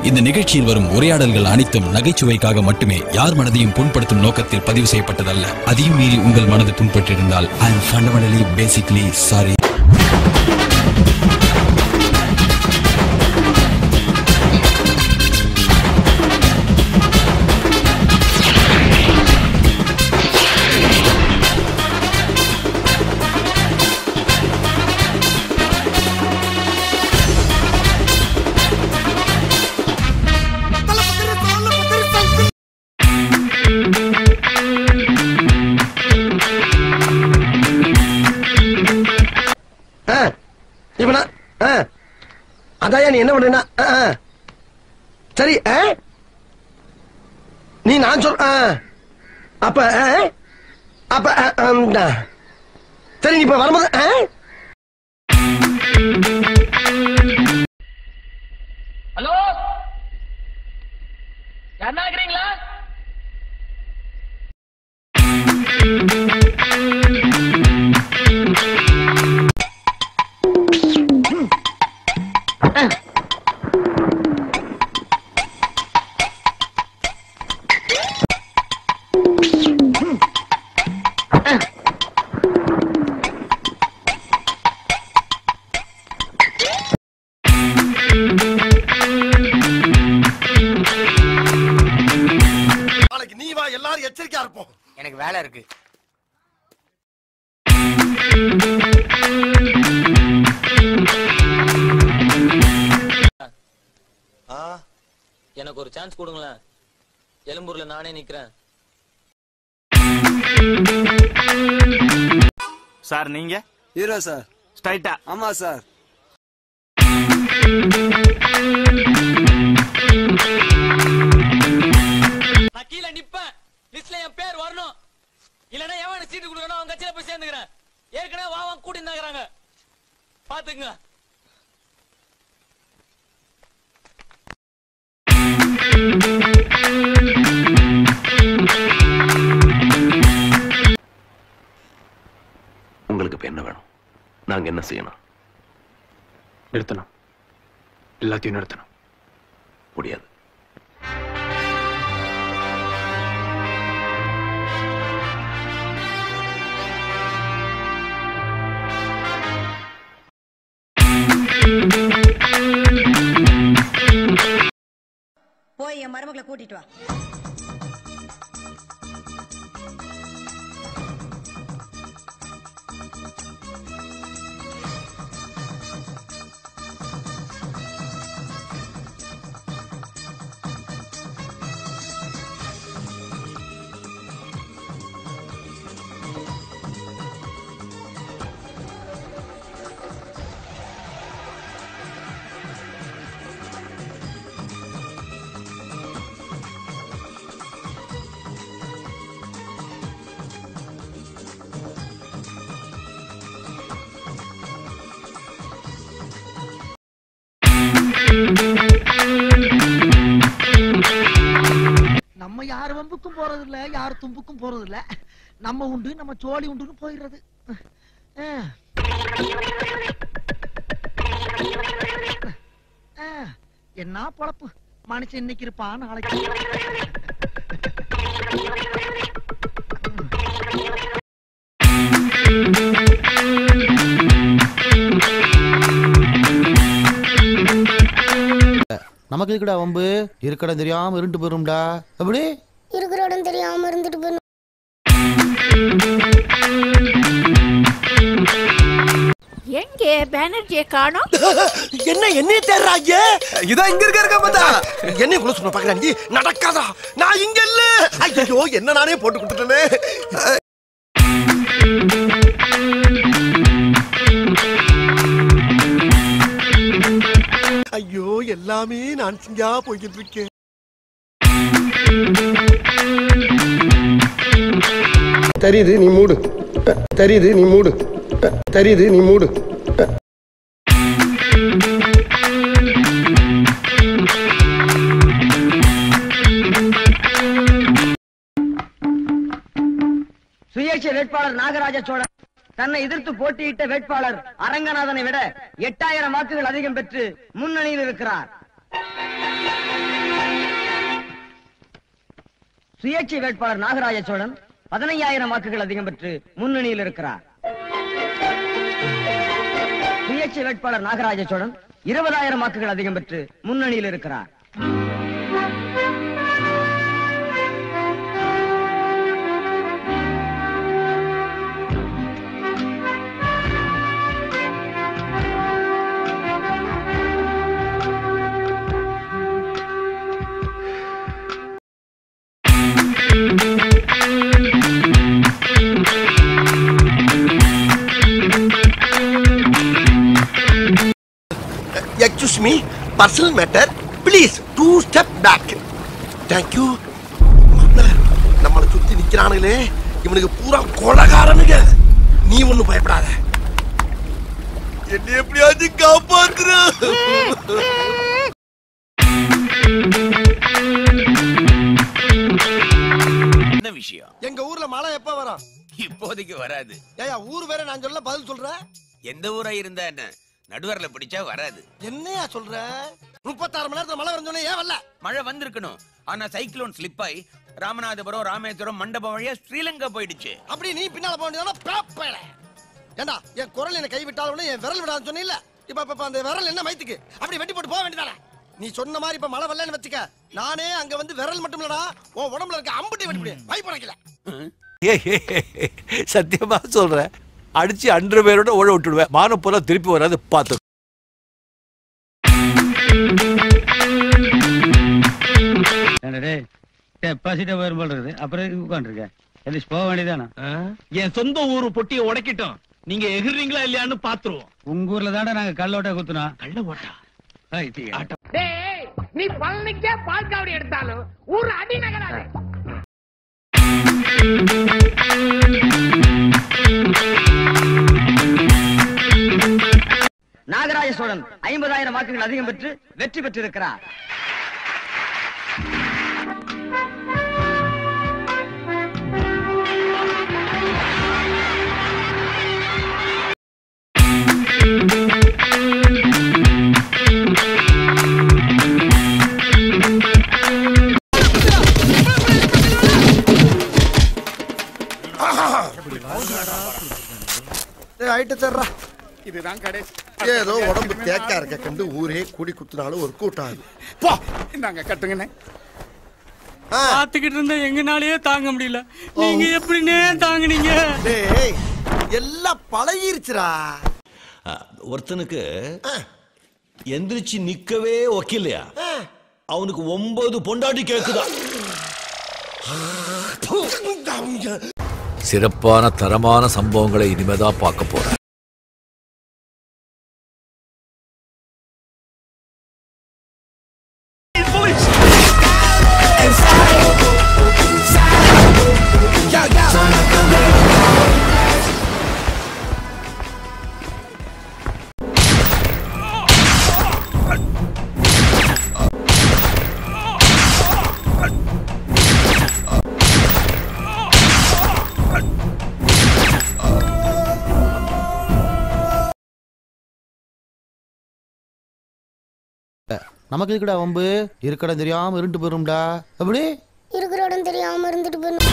இந்த நிகழ்ச்சியில் வரும் உரையாடல்கள் அனைத்தும் நகைச்சுவைக்காக மட்டுமே, யார் மனதையும் புண்படுத்தும் நோக்கத்தில் பதிவு செய்யப்பட்டதல்ல. அதையும் மீறி உங்கள் மனது புண்பட்டிருந்தால் I am fundamentally basically sorry. அதாயா நீ என்ன பண்றீன்னா சரி நீ நான் சொல் அப்ப அப்ப சரி நீ இப்ப வரும்போது ஹலோ யாருன்னா இருக்கிறீங்களா? நீ வா, எல்லாரும் எச்சரிக்கையா இருப்போம். எனக்கு வேலை இருக்கு. எனக்கு ஒரு சான்ஸ் கொடுங்களேன். எழும்பூர்ல நானே நிக்கிறேன். சார் நீங்க? Hero sir. ஸ்ட்ரைட்டா? ஆமா சார். நான் கீழே நிப்பேன். லிஸ்ட்ல என் பேர் வரணும். இல்லன்னா எவன் சீட்டு கொடுக்கணும் அவங்க கட்சியில போய் சேர்ந்துக்கிறேன். ஏற்கனவே வாவான் கூட்டி இருந்தாங்க. பாத்துங்க. உங்களுக்கு இப்ப என்ன வேணும்? நாங்க என்ன செய்யணும்? நிறுத்தணும். எல்லாத்தையும் நிறுத்தணும். முடியாது. போய் என் மருமகளை கூட்டிட்டு வா. நம்ம யார் வம்புக்கும் போறது இல்ல, யார் தும்புக்கும் போறது இல்ல. நம்ம உண்டு, நம்ம சோழி உண்டுன்னு போயிடுறது. என்ன பொழப்பு மனுஷன் இன்னைக்கு இருப்பான் நாளைக்கு. நமக்கு இருக்கடா வம்பு, இருக்கடம் தெரியாம இருண்டு போயிரும்டா. அப்படி இருக்கிற இடம் தெரியாம இருந்துட்டு போயிடும். எங்கே பேனர்ஜியை காணோம்? என்ன தேடுறாங்க? இதான் இங்க இருக்க பார்த்தா என்ன கூட சொன்ன பாக்குறாங்க. நடக்காதா? நான் இங்க இல்ல. ஐயோ என்ன நானே போட்டு கொடுத்துட்டேனே. ஐயோ எல்லாமே நான் சிங்கா போய்கிட்டு இருக்கேன். தெரியுது நீ மூடு. தெரியுது நீ மூடு. தெரியுது நீ மூடு. சுயேட்சை வேட்பாளர் நாகராஜ சோழன் தன்னை எதிர்த்து போட்டியிட்ட வேட்பாளர் அரங்கநாதனை விட 8000 வாக்குகள் அதிகம் பெற்று முன்னணியில் இருக்கிறார். சுயேட்சை வேட்பாளர் நாகராஜ சோழன் 15,000 வாக்குகள் அதிகம் பெற்று முன்னணியில் இருக்கிறார். சுயேட்சை வேட்பாளர் நாகராஜ சோழன் 20,000 வாக்குகள் அதிகம் பெற்று முன்னணியில் இருக்கிறார். Excuse me, personal matter. Please, 2 step back. Thank you. நம்மள சுத்தி நிக்கிறானுங்களே, இவனுக்கு பூரா கொலகாரனுங்க. நீ ஒண்ணும் பயப்படாத. என்ன எப்படியாவது காப்பாத்துற. என்ன விஷயம்? எங்க ஊர்ல மழை எப்ப வரும்? இப்போதைக்கு வராது. ஏயா ஊர் வேற நான் சொல்ல பதில் சொல்றேன். எந்த ஊரா இருந்தா என்ன? நடுவர்ல பிடிச்சா வராது. என்னையா சொல்ற? 36 மணி நேரத்துல மழை வரும்னு ஏன் வரல? மழை வந்திருக்கணும். ஆனா சைக்ளோன் ஸ்லிப் ஆகி ராமநாதபுரம், ராமேஸ்வரம், மண்டபம் வழியா ஸ்ரீலங்கா போயிடுச்சு. அப்படி நீ பின்னால போக வேண்டியதான பேப்பேல. ஏண்டா என் குரல் என்ன கை விட்டாலும் என் விரல் விடாதுன்னு சொன்னீல்ல. இப்ப அந்த விரல் என்ன மைத்துக்கு? அப்படி வெட்டி போட்டு போக வேண்டியதானே? நீ சொன்ன மாதிரி இப்ப மழை வரலன்னு வச்சுக்க. நானே அங்க வந்து விரல் மட்டும் இல்லடா, உன் உடம்புல இருக்க அம்புட்டி வெட்டி போடு. பை பறக்கல. சத்தியமா சொல்றேன், அடிச்சு 100 பேரோட ஓட விட்டுடுவேன். மானம் போல திருப்பி வராது பார்த்து. போக வேண்டியதானா? என் சொந்த ஊரு பொட்டியை உடைக்கிட்டோம். நீங்க எகிர்றீங்களா இல்லையான்னு பாத்துருவோம். உங்க ஊர்ல தானே நாங்க கல்லோட்ட குத்துனா. கள்ள ஓட்டா நீ பழனிக்கே பால்காவடி எடுத்தாலும் ஊர் அடி நகராது. நாகராஜ சோழன் 50,000 வாக்குகள் அதிகம் பெற்று வெற்றி பெற்றிருக்கிறார். இதுதான் கடைசி. ஏதோ உடம்பு தேக்கா இருக்க கண்டு ஊரே கூடி குத்துனாலும் ஒரு கூட்டாது. போ இந்தாங்க கட்டுங்கண்ணே. பாத்துக்கிட்டு இருந்தா எங்கனாலயே தாங்க முடியல. நீங்க எப்படினே தாங்குனீங்க? டேய் எல்லாம் பழகிருச்சுடா. ஒருத்தனுக்கு எந்திரிச்சு நிக்கவே ஒக்கில்லையா, அவனுக்கு 9 பொண்டாட்டி கேக்குதா. சிறப்பான தரமான சம்பவங்களை இனிமேதான் பார்க்க போறேன். நமக்கு இருக்குடா வம்பு, இருக்கடம் தெரியாம இருண்டு போயிரும்டா. அப்படி இருக்கிற இடம் தெரியாம இருந்துட்டு போயிடும்.